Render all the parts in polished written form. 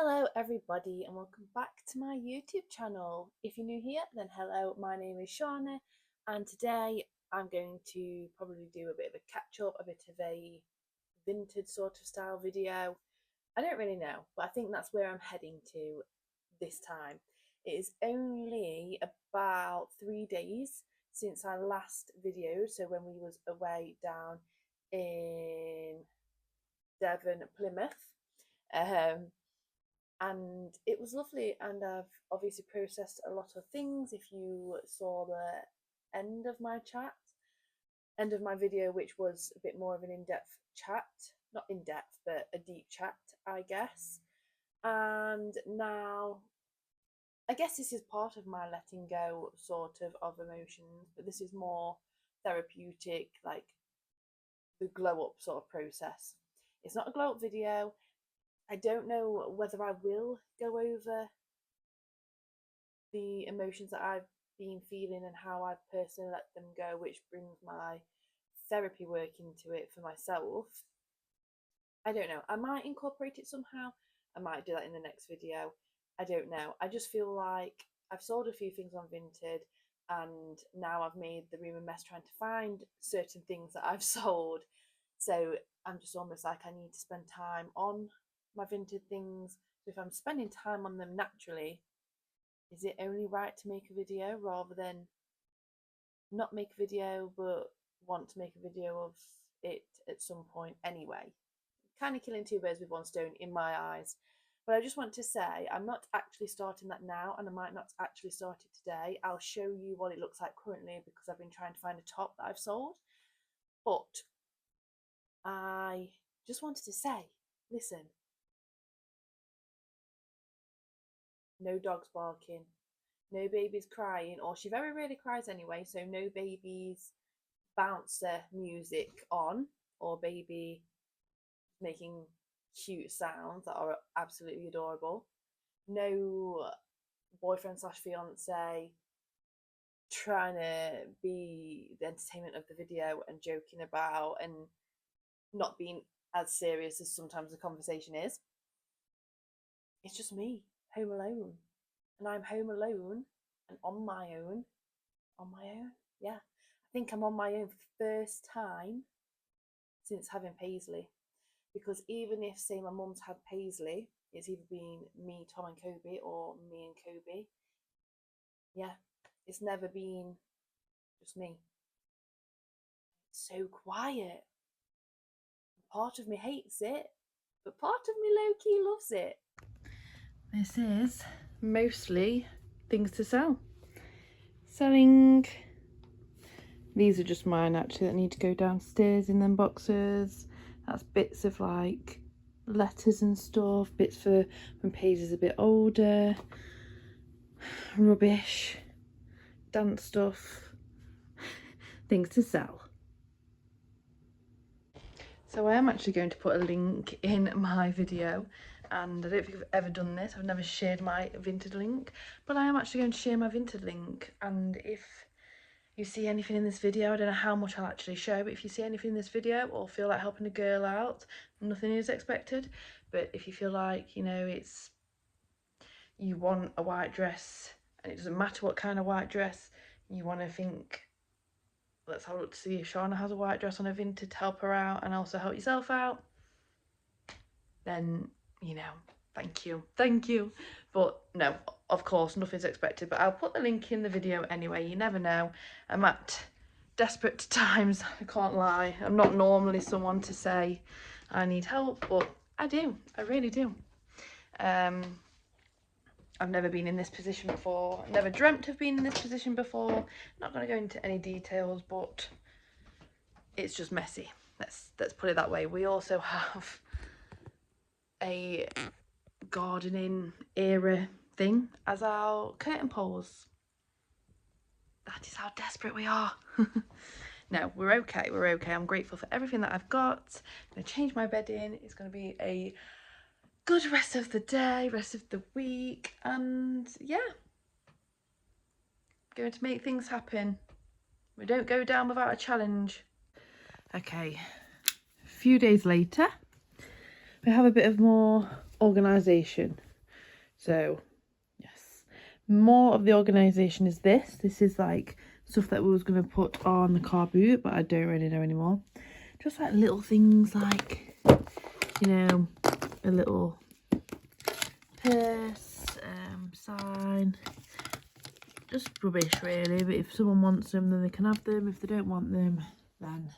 Hello everybody and welcome back to my YouTube channel. If you're new here, then hello, my name is Shauna and today I'm going to probably do a bit of a catch up, a bit of a Vinted sort of style video. I don't really know, but I think that's where I'm heading to this time. It is only about 3 days since I last videoed, so when we was away down in Devon, Plymouth. And it was lovely, and I've obviously processed a lot of things. If you saw the end of my video, which was a bit more of an in-depth chat, not in-depth but a deep chat, I guess. And now I guess this is part of my letting go sort of emotions, but this is more therapeutic, like the glow up sort of process. It's not a glow up video. I don't know whether I will go over the emotions that I've been feeling and how I've personally let them go, which brings my therapy work into it for myself. I don't know. I might incorporate it somehow. I might do that in the next video. I don't know. I just feel like I've sold a few things on Vinted and now I've made the room a mess trying to find certain things that I've sold. So I'm just almost like I need to spend time on my Vinted things. So if I'm spending time on them naturally, is it only right to make a video rather than not make a video but want to make a video of it at some point anyway? Kind of killing two birds with one stone in my eyes. But I just want to say I'm not actually starting that now, and I might not actually start it today. I'll show you what it looks like currently because I've been trying to find a top that I've sold. But I just wanted to say, listen, no dogs barking, no babies crying, or she very rarely cries anyway, so no babies bouncer music on, or baby making cute sounds that are absolutely adorable. No boyfriend slash fiance trying to be the entertainment of the video and joking about and not being as serious as sometimes the conversation is. It's just me, home alone. And I'm home alone and on my own. On my own? Yeah. I think I'm on my own for the first time since having Paisley. Because even if, say, my mum's had Paisley, it's either been me, Tom, and Kobe, or me and Kobe. Yeah, it's never been just me. It's so quiet. Part of me hates it, but part of me low-key loves it. This is mostly things to sell. Selling. These are just mine actually that need to go downstairs in them boxes. That's bits of like letters and stuff, bits for when Paige is a bit older, rubbish, dance stuff, things to sell. So I am actually going to put a link in my video, and I don't think I've ever done this. I've never shared my Vinted link, but I am actually going to share my Vinted link. And if you see anything in this video, I don't know how much I'll actually show, but if you see anything in this video or feel like helping a girl out, nothing is expected, but if you feel like, you know, you want a white dress and it doesn't matter what kind of white dress, you want to think, let's have a look to see if Shauna has a white dress on her Vinted to help her out and also help yourself out, then, you know, thank you. But no, of course, nothing's expected, but I'll put the link in the video anyway. You never know. I'm at desperate times, I can't lie. I'm not normally someone to say I need help, but I do. I really do. I've never been in this position before. Never dreamt of being in this position before. Not going to go into any details, but it's just messy. Let's put it that way. We also have a gardening era thing as our curtain poles. That is how desperate we are. No, we're okay. I'm grateful for everything that I've got. I'm going to change my bedding. It's going to be a good rest of the day, rest of the week, and yeah, going to make things happen. We don't go down without a challenge. Okay, a few days later, we have a bit of more organisation. So yes, more of the organisation is this. This is like stuff that we was going to put on the car boot, but I don't really know anymore. Just like little things like, you know, a little purse, sign, just rubbish really. But if someone wants them, then they can have them. If they don't want them, then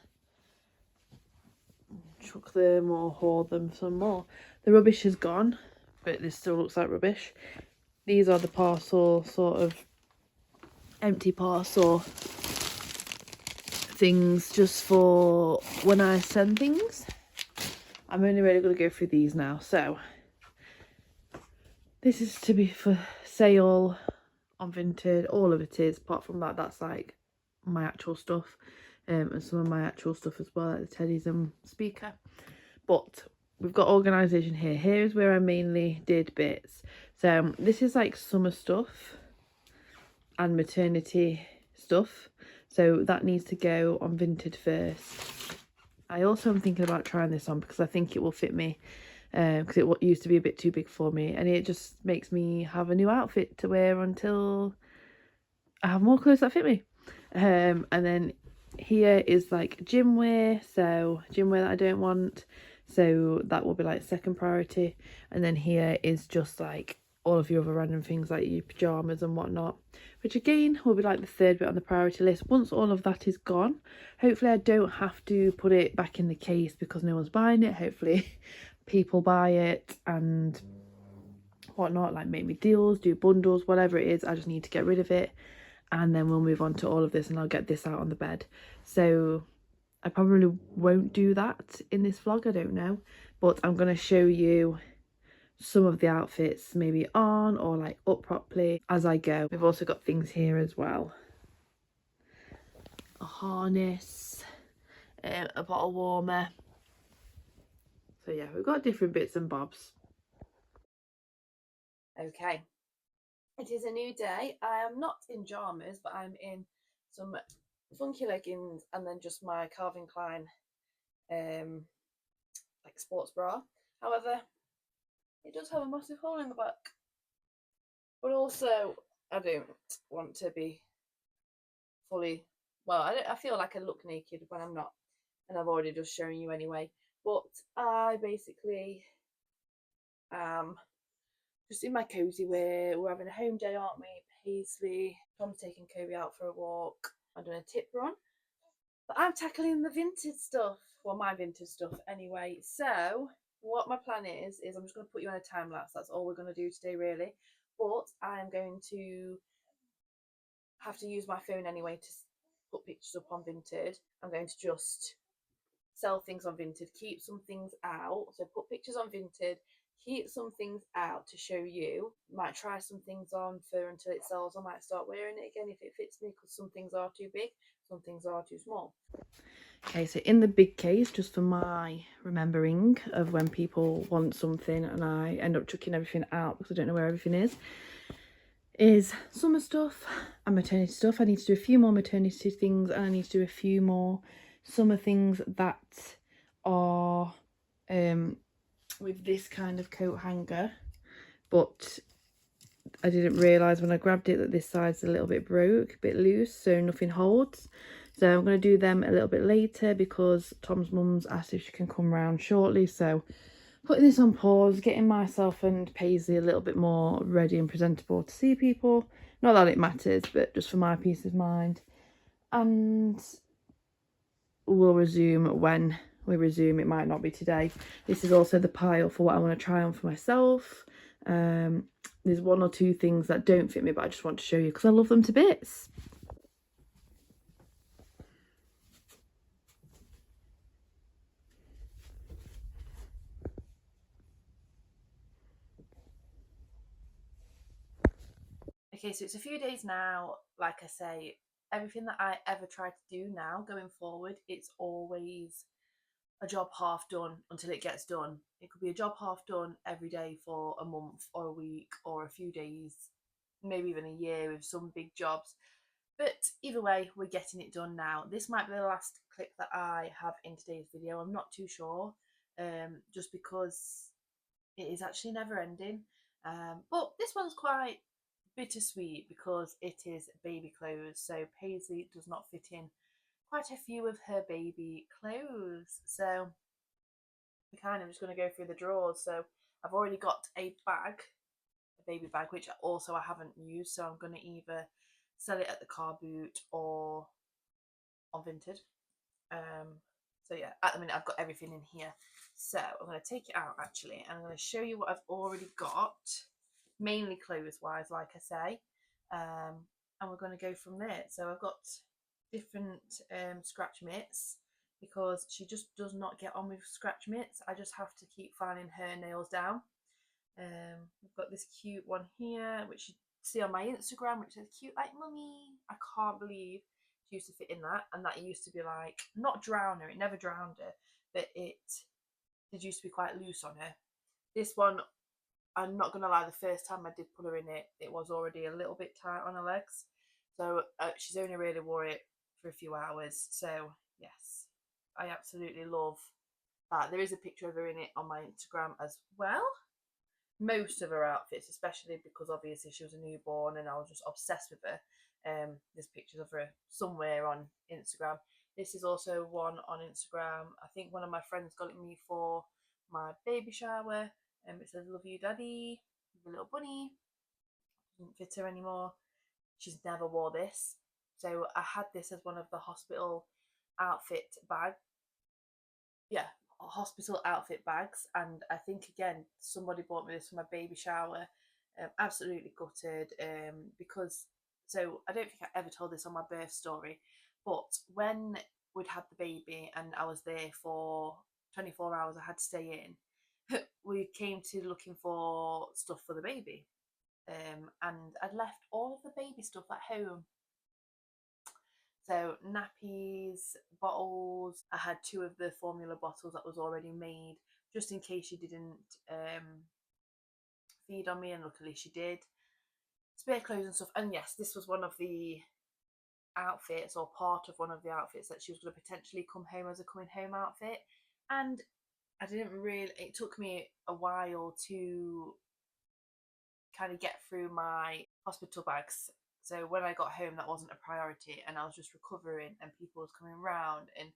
chuck them or hoard them some more. The rubbish is gone, but this still looks like rubbish. These are the parcel, sort of empty parcel things, just for when I send things. I'm only really going to go through these now. So this is to be for sale on Vinted. All of it is, apart from that, that's like my actual stuff, and some of my actual stuff as well, like the teddies and speaker. But we've got organisation here. Here's where I mainly did bits. So this is like summer stuff and maternity stuff. So that needs to go on Vinted first. I also am thinking about trying this on because I think it will fit me, because it used to be a bit too big for me, and it just makes me have a new outfit to wear until I have more clothes that fit me. And then here is like gym wear, so gym wear that I don't want, so that will be like second priority. And then here is just like all of your other random things like your pajamas and whatnot, which again will be like the third bit on the priority list. Once all of that is gone, hopefully I don't have to put it back in the case because no one's buying it. Hopefully people buy it and whatnot, like make me deals, do bundles, whatever it is. I just need to get rid of it, and then we'll move on to all of this and I'll get this out on the bed. So I probably won't do that in this vlog, I don't know, but I'm going to show you some of the outfits maybe on or like up properly as I go. We've also got things here as well, a harness, a bottle warmer. So yeah, we've got different bits and bobs. Okay, it is a new day. I am not in pyjamas, but I'm in some funky leggings and then just my Calvin Klein like sports bra. However, it does have a massive hole in the back. But also, I don't want to be fully. Well, I feel like I look naked when I'm not, and I've already just shown you anyway. But I basically am just in my cozy wear. We're having a home day, aren't we? Paisley. Tom's taking Kobe out for a walk. I'm doing a tip run. But I'm tackling the vintage stuff. Well, my vintage stuff anyway. So, what my plan is I'm just going to put you on a time lapse. That's all we're going to do today, really. But I'm going to have to use my phone anyway to put pictures up on Vinted. I'm going to just sell things on Vinted, keep some things out. So put pictures on Vinted, keep some things out to show you. Might try some things on for until it sells. I might start wearing it again if it fits me because some things are too big, some things are too small. Okay, so in the big case, just for my remembering of when people want something and I end up chucking everything out because I don't know where everything is summer stuff and maternity stuff. I need to do a few more maternity things and I need to do a few more summer things that are with this kind of coat hanger, but I didn't realise when I grabbed it that this side's a little bit broke, a bit loose, so nothing holds. So I'm going to do them a little bit later because Tom's mum's asked if she can come round shortly. So putting this on pause, getting myself and Paisley a little bit more ready and presentable to see people. Not that it matters, but just for my peace of mind. And we'll resume when we resume. It might not be today. This is also the pile for what I want to try on for myself. There's one or two things that don't fit me, but I just want to show you because I love them to bits. Okay, so it's a few days now. Like I say, everything that I ever try to do now going forward, it's always a job half done until it gets done. It could be a job half done every day for a month or a week or a few days, maybe even a year with some big jobs. But either way, we're getting it done now. This might be the last clip that I have in today's video. I'm not too sure, just because it is actually never ending. But this one's quite bittersweet because it is baby clothes, so Paisley does not fit in quite a few of her baby clothes. So we're kind of just going to go through the drawers. So I've already got a bag, a baby bag, which also I haven't used. So I'm going to either sell it at the car boot or on Vinted. So yeah, at the minute I've got everything in here. So I'm going to take it out actually, and I'm going to show you what I've already got, mainly clothes wise, like I say. And we're going to go from there. So I've got different scratch mitts because she just does not get on with scratch mitts. I just have to keep filing her nails down. We've got this cute one here, which you see on my Instagram, which says cute like mummy. I can't believe she used to fit in that, and that used to be like not drown her, it never drowned her, but it did used to be quite loose on her. This one, I'm not gonna lie, the first time I did put her in it, it was already a little bit tight on her legs, so she's only really wore it for a few hours. So yes, I absolutely love that. There is a picture of her in it on my Instagram as well. Most of her outfits, especially because obviously she was a newborn and I was just obsessed with her. There's pictures of her somewhere on Instagram. This is also one on Instagram. I think one of my friends got it me for my baby shower. It says "Love you, Daddy" with a little bunny. Doesn't fit her anymore. She's never wore this, so I had this as one of the hospital outfit bag. Yeah, hospital outfit bags, and I think again somebody bought me this for my baby shower. Absolutely gutted, because so I don't think I ever told this on my birth story, but when we'd had the baby and I was there for 24 hours, I had to stay in. We came to looking for stuff for the baby, and I'd left all of the baby stuff at home. So nappies, bottles. I had two of the formula bottles that was already made, just in case she didn't feed on me, and luckily she did. Spare clothes and stuff. And yes, this was one of the outfits, or part of one of the outfits that she was going to potentially come home as a coming home outfit. And I didn't really. It took me a while to kind of get through my hospital bags. So when I got home, that wasn't a priority, and I was just recovering, and people was coming around, and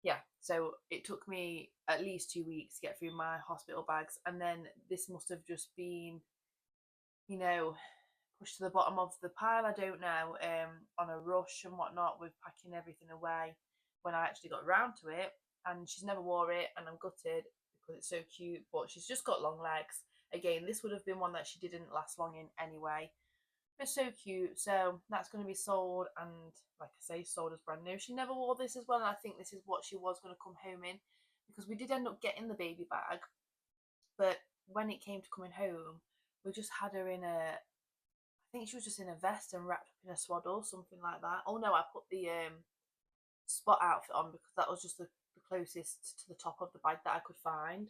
yeah. So it took me at least 2 weeks to get through my hospital bags, and then this must have just been, you know, pushed to the bottom of the pile. I don't know, on a rush and whatnot with packing everything away when I actually got around to it. And she's never wore it, and I'm gutted because it's so cute, but she's just got long legs. Again, this would have been one that she didn't last long in anyway. It's so cute. So that's going to be sold, and like I say, sold as brand new. She never wore this as well, and I think this is what she was going to come home in, because we did end up getting the baby bag, but when it came to coming home, we just had her in a. I think she was just in a vest and wrapped up in a swaddle, something like that. Oh no, I put the spot outfit on because that was just the closest to the top of the bag that I could find.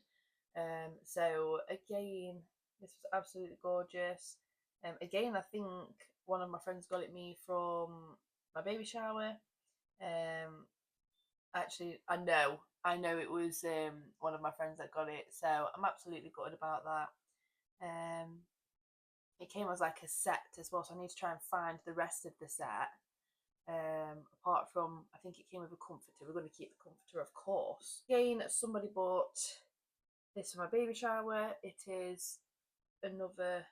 So again, this was absolutely gorgeous. Again, I think one of my friends got it me from my baby shower. Um, Actually, I know it was one of my friends that got it, so I'm absolutely gutted about that. Um, it came as like a set as well, so I need to try and find the rest of the set. Apart from, I think it came with a comforter. We're going to keep the comforter, of course. Again, somebody bought this for my baby shower. It is another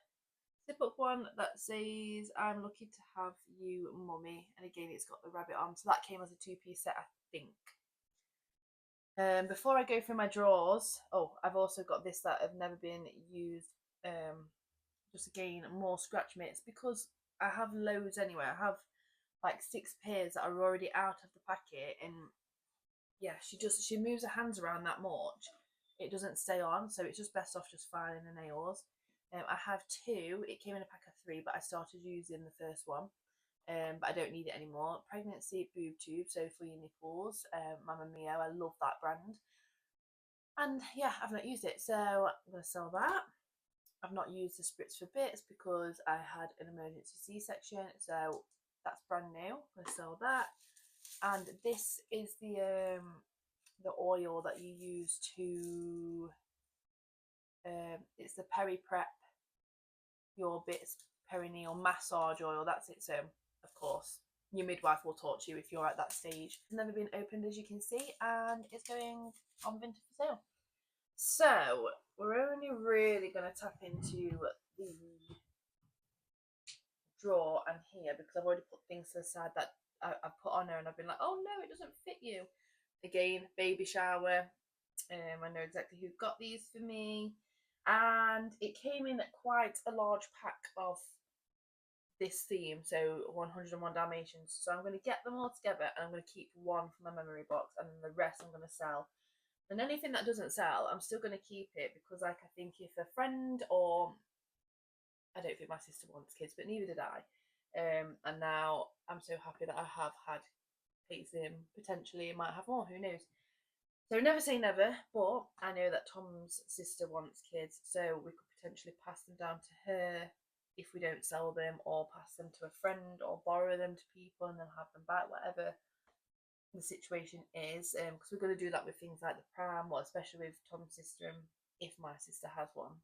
zip up one that says "I'm lucky to have you, mummy," and again, it's got the rabbit on. So that came as a two-piece set, I think. Before I go through my drawers, oh, I've also got this that have never been used. Just again, more scratch mitts because I have loads anyway. I have like 6 pairs that are already out of the packet, and yeah, she moves her hands around that much. It doesn't stay on, so it's just best off just filing the nails. I have two. It came in a pack of three, but I started using the first one. But I don't need it anymore. Pregnancy boob tube, so for your nipples. Mamma Mia, I love that brand. And yeah, I've not used it, so I'm gonna sell that. I've not used the spritz for bits because I had an emergency C-section, so that's brand new. I'm gonna sell that. And this is the oil that you use to it's the Peri Prep your bits perineal massage oil. That's it. So of course your midwife will talk to you if you're at that stage. It's never been opened, as you can see, and it's going on Vinted for sale. So we're only really going to tap into the drawer and here because I've already put things to the side that I've put on her, and I've been like, oh no, it doesn't fit you. Again, baby shower. I know exactly who got these for me, and it came in quite a large pack of this theme, so 101 Dalmatians. So I'm going to get them all together, and I'm going to keep one for my memory box, and then the rest I'm going to sell. And anything that doesn't sell, I'm still going to keep it because, like, I think if a friend or I don't think my sister wants kids, but neither did I. And now I'm so happy that I have had Paisley, potentially might have more. Who knows? So never say never, but I know that Tom's sister wants kids, so we could potentially pass them down to her if we don't sell them, or pass them to a friend, or borrow them to people and then have them back, whatever the situation is. Because we're going to do that with things like the pram, or especially with Tom's sister, and if my sister has one.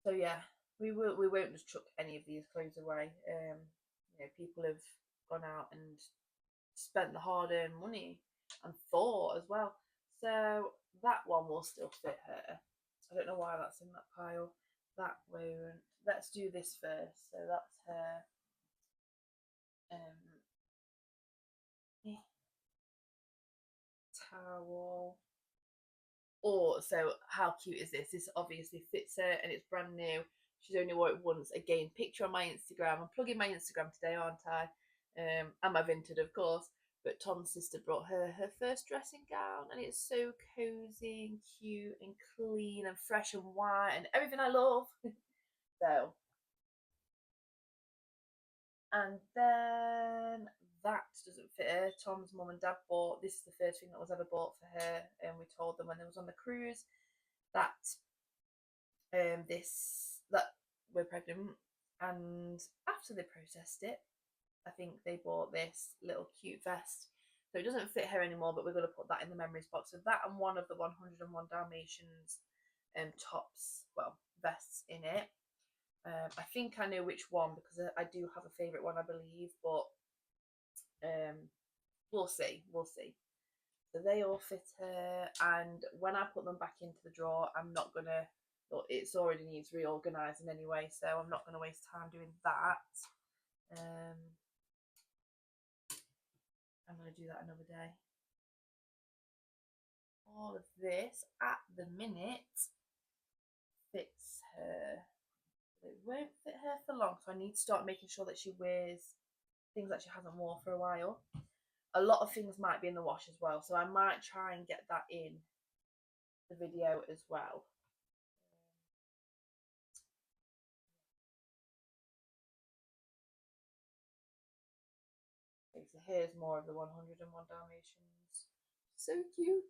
So yeah, we won't just chuck any of these clothes away. People have gone out and spent the hard-earned money and thought as well. So that one will still fit her. I don't know why that's in that pile. That won't. Let's do this first. So that's her. Towel. Oh, so how cute is this? This obviously fits her and it's brand new. She's only wore it once. Again, picture on my Instagram. I'm plugging my Instagram today, aren't I? And my Vinted, of course. But Tom's sister brought her first dressing gown, and it's so cozy and cute and clean and fresh and white and everything I love. So, and then that doesn't fit her. Tom's mum and dad bought this is the first thing that was ever bought for her, and we told them when they was on the cruise that that we're pregnant, and after they processed it, I think they bought this little cute vest. So it doesn't fit her anymore, but we're going to put that in the memories box. So that and one of the 101 Dalmatians tops, well, vests in it. I think I know which one because I do have a favourite one, I believe, but we'll see. We'll see. So they all fit her, and when I put them back into the drawer, I'm not going to it's already needs reorganising anyway, so I'm not going to waste time doing that. I'm going to do that another day. All of this at the minute fits her. It won't fit her for long, so I need to start making sure that she wears things that she hasn't worn for a while. A lot of things might be in the wash as well, so I might try and get that in the video as well. Okay, so here's more of the 101 Dalmatians. So cute.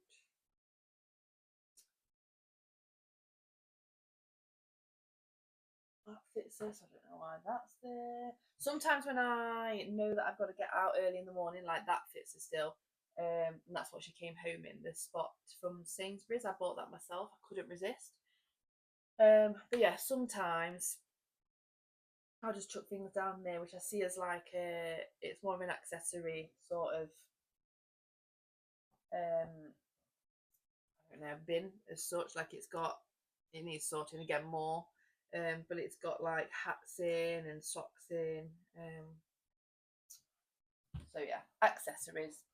That fits this. I don't know why that's there. Sometimes when I know that I've got to get out early in the morning, like that fits her still. And that's what she came home in, the spot from Sainsbury's. I bought that myself. I couldn't resist. But yeah, sometimes I'll just chuck things down there, which I see as like it's more of an accessory sort of I don't know, bin as such. Like it needs sorting again more. But it's got like hats in and socks in. So yeah, accessories.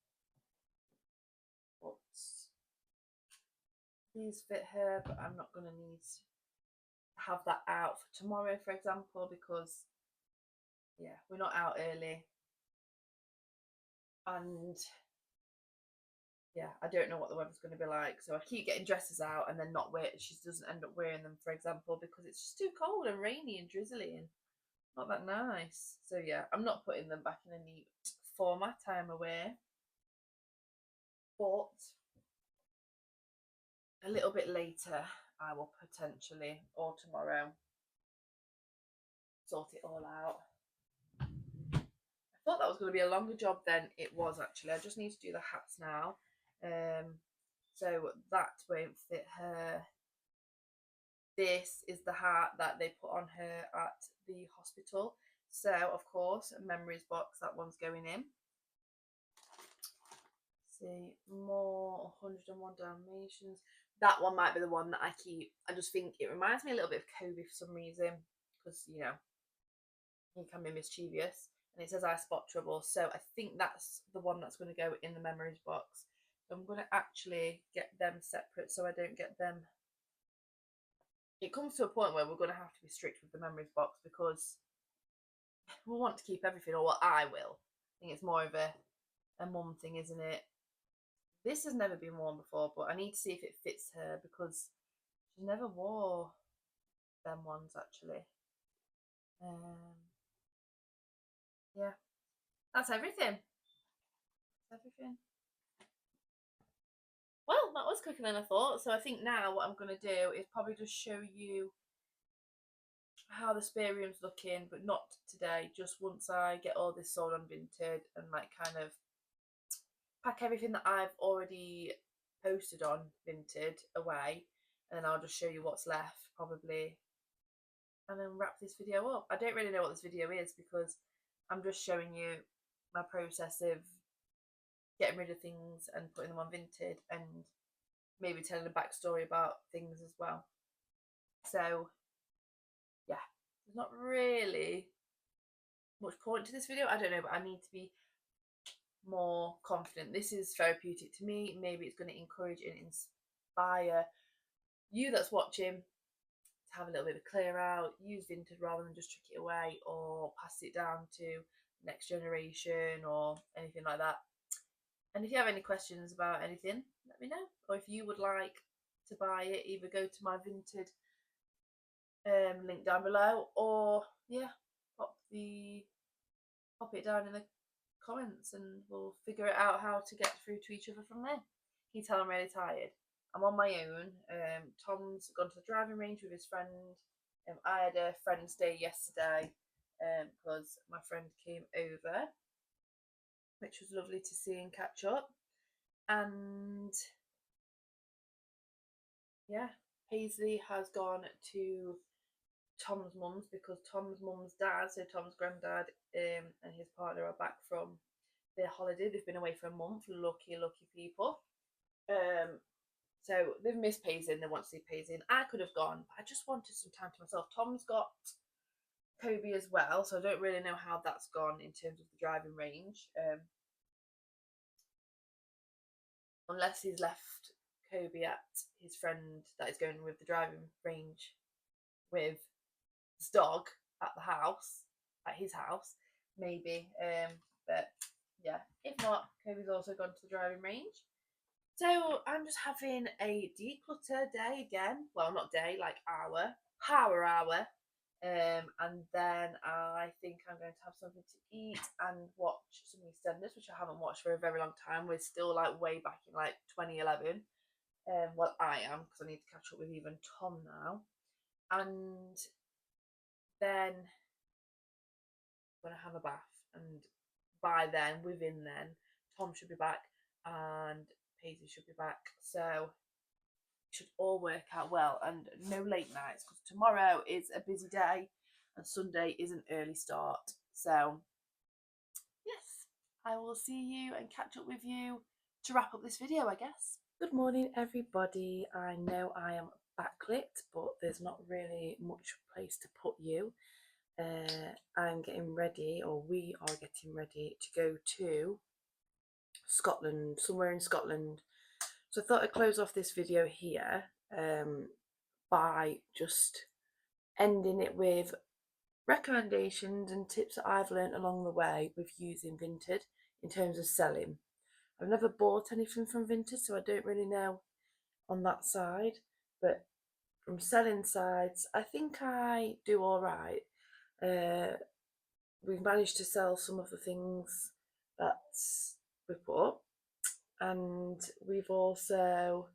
But these fit her, but I'm not gonna need to have that out for tomorrow, for example, because yeah, we're not out early, and yeah, I don't know what the weather's going to be like. So I keep getting dresses out and then not wear. She doesn't end up wearing them, for example, because it's just too cold and rainy and drizzly and not that nice. So yeah, I'm not putting them back in a neat format. I'm aware, but a little bit later, I will potentially, or tomorrow, sort it all out. I thought that was going to be a longer job than it was actually. I just need to do the hats now. So that won't fit her. this is the hat that they put on her at the hospital. So, of course, memories box, that one's going in. See, more 101 Dalmatians. That one might be the one that I keep. I just think it reminds me a little bit of Kobe for some reason, because, you know, he can be mischievous. And it says I spot trouble. So I think that's the one that's going to go in the memories box. So I'm going to actually get them separate so I don't get them. It comes to a point where we're going to have to be strict with the memories box because we'll want to keep everything, or what I will. I think it's more of a mum thing, isn't it? This has never been worn before, but I need to see if it fits her because she never wore them ones actually. Yeah, that's everything. That's everything. Well, that was quicker than I thought. So I think now what I'm going to do is probably just show you how the spare room's looking, but not today. Just once I get all this sold on Vinted and like kind of pack everything that I've already posted on Vinted away, and then I'll just show you what's left probably, and then wrap this video up. I don't really know what this video is because I'm just showing you my process of getting rid of things and putting them on Vinted, and maybe telling a backstory about things as well. So yeah, there's not really much point to this video. I don't know, but I need to be more confident. This is therapeutic to me. Maybe it's going to encourage and inspire you that's watching to have a little bit of a clear out, use Vinted rather than just chuck it away or pass it down to next generation or anything like that. And if you have any questions about anything, let me know. Or if you would like to buy it, either go to my Vinted link down below, or yeah, pop it down in the comments and we'll figure it out how to get through to each other from there. Can you tell I'm really tired? I'm on my own. Tom's gone to the driving range with his friend. I had a friend's day yesterday because my friend came over, which was lovely to see and catch up. And yeah, Paisley has gone to Tom's mum's because Tom's mum's dad, so Tom's granddad, and his partner are back from their holiday. They've been away for a month. Lucky, lucky people. So they've missed Paisley and they want to see Paisley. And I could have gone, but I just wanted some time to myself. Tom's got Kobe as well, so I don't really know how that's gone in terms of the driving range. Unless he's left Kobe at his friend that is going with the driving range with his dog at the house, at his house, maybe. But yeah, if not, Kobe's also gone to the driving range. So I'm just having a declutter day again. Well, not day, like hour, power hour. And then I think I'm going to have something to eat and watch some EastEnders, which I haven't watched for a very long time. We're still like way back in like 2011. Well, I am because I need to catch up with even Tom now. And then I'm going to have a bath. And by then, within then, Tom should be back and Paisley should be back. So it should all work out well and no late nights because tomorrow is a busy day and Sunday is an early start. So yes, I will see you and catch up with you to wrap up this video, I guess. Good morning, everybody. I know I am backlit, but there's not really much place to put you. I'm getting ready, or we are getting ready to go to Scotland, somewhere in Scotland. So I thought I'd close off this video here by just ending it with recommendations and tips that I've learned along the way with using Vinted in terms of selling. I've never bought anything from Vinted, so I don't really know on that side, but from selling sides, I think I do all right. We've managed to sell some of the things that we put up, and we've also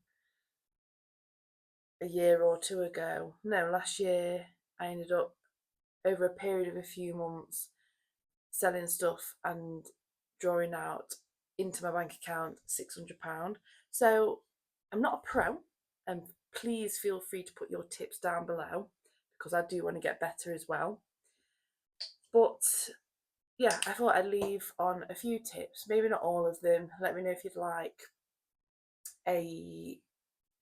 a year or two ago, no, last year, I ended up over a period of a few months selling stuff and drawing out into my bank account £600. So I'm not a pro, and please feel free to put your tips down below, because I do want to get better as well. But yeah, I thought I'd leave on a few tips, maybe not all of them. Let me know if you'd like a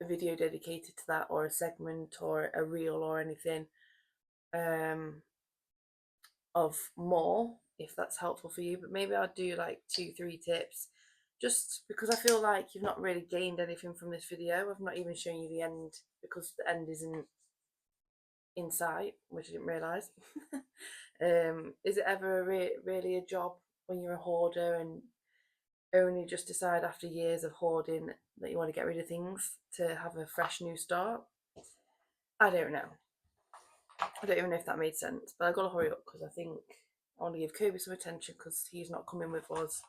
video dedicated to that, or a segment, or a reel, or anything of more, if that's helpful for you. But maybe I'll do like 2-3 tips, just because I feel like you've not really gained anything from this video. I've not even shown you the end, because the end isn't in sight, which I didn't realise. Is it ever really a job when you're a hoarder and only just decide after years of hoarding that you want to get rid of things to have a fresh new start? I don't know. I don't even know if that made sense, but I've got to hurry up because I think I want to give Kobe some attention because he's not coming with us,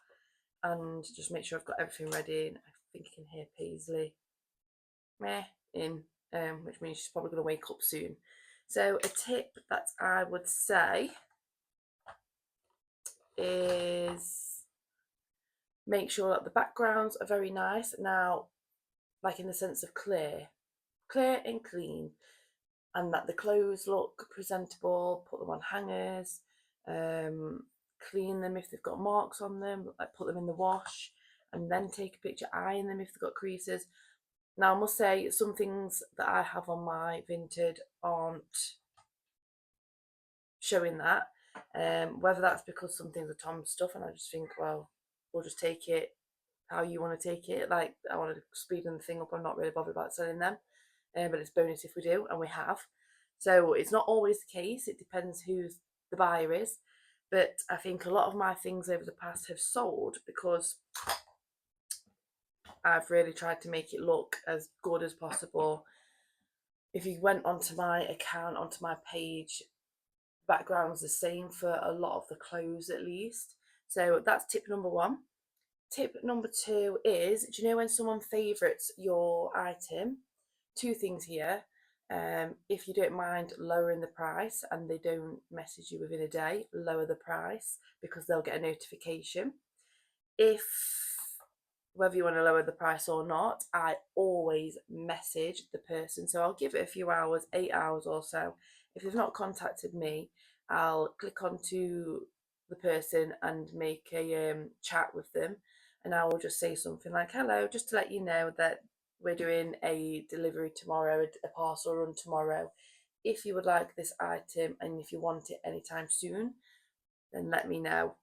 and just make sure I've got everything ready. And I think I can hear Paisley meh in, which means she's probably going to wake up soon. So a tip that I would say is make sure that the backgrounds are very nice. Now, like in the sense of clear and clean, and that the clothes look presentable. Put them on hangers, clean them if they've got marks on them, like put them in the wash, and then take a picture, iron them if they've got creases. Now, I must say, some things that I have on my Vinted aren't showing that. Whether that's because some things are Tom's stuff, and I just think, well, we'll just take it how you want to take it. Like, I want to speed the thing up. I'm not really bothered about selling them, but it's bonus if we do, and we have. So it's not always the case. It depends who the buyer is. But I think a lot of my things over the past have sold because I've really tried to make it look as good as possible. If you went onto my account, onto my page, background's the same for a lot of the clothes at least. So that's tip number one. Tip number two is, do you know when someone favourites your item? Two things here. If you don't mind lowering the price and they don't message you within a day, lower the price because they'll get a notification. If whether you want to lower the price or not, I always message the person. So I'll give it a few hours, 8 hours or so. If they've not contacted me, I'll click onto the person and make a chat with them, and I will just say something like, hello, just to let you know that we're doing a delivery tomorrow, a parcel run tomorrow. If you would like this item and if you want it anytime soon, then let me know.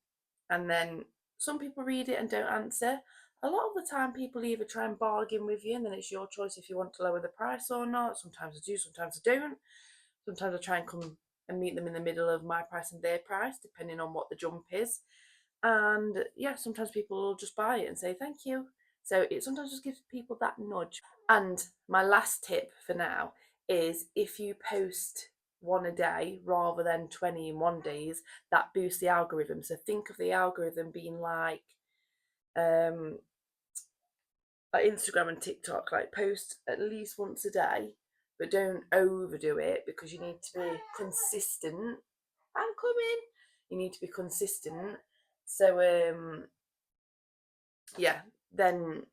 And then some people read it and don't answer. A lot of the time, people either try and bargain with you, and then it's your choice if you want to lower the price or not. Sometimes I do, sometimes I don't. Sometimes I try and come and meet them in the middle of my price and their price, depending on what the jump is. And yeah, sometimes people will just buy it and say thank you. So it sometimes just gives people that nudge. And my last tip for now is, if you post one a day rather than 20 in one days, that boosts the algorithm. So think of the algorithm being um like Instagram and TikTok, like post at least once a day, but don't overdo it because you need to be consistent. I'm coming. You need to be consistent. So yeah, then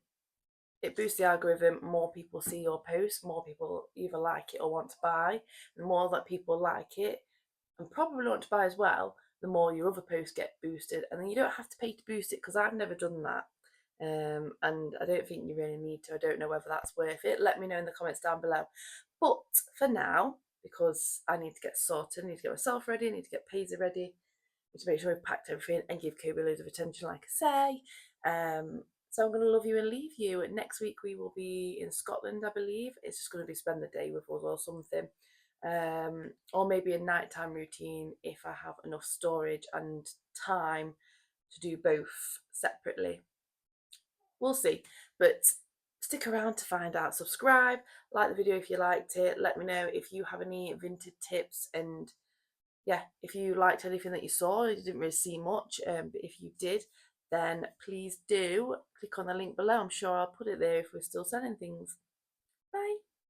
it boosts the algorithm. More people see your post, more people either like it or want to buy. The more that people like it and probably want to buy as well, the more your other posts get boosted, and then you don't have to pay to boost it, because I've never done that. And I don't think you really need to. I don't know whether that's worth it. Let me know in the comments down below. But for now, because I need to get sorted, I need to get myself ready, I need to get Paisley ready, I need to make sure I've packed everything and give Kobe loads of attention, like I say. So I'm going to love you and leave you. Next week we will be in Scotland, I believe. It's just going to be spend the day with us or something. Or maybe a nighttime routine if I have enough storage and time to do both separately. We'll see. But stick around to find out. Subscribe, like the video if you liked it. Let me know if you have any Vinted tips, and yeah, if you liked anything that you saw. You didn't really see much, but if you did, then please do click on the link below. I'm sure I'll put it there if we're still selling things. Bye.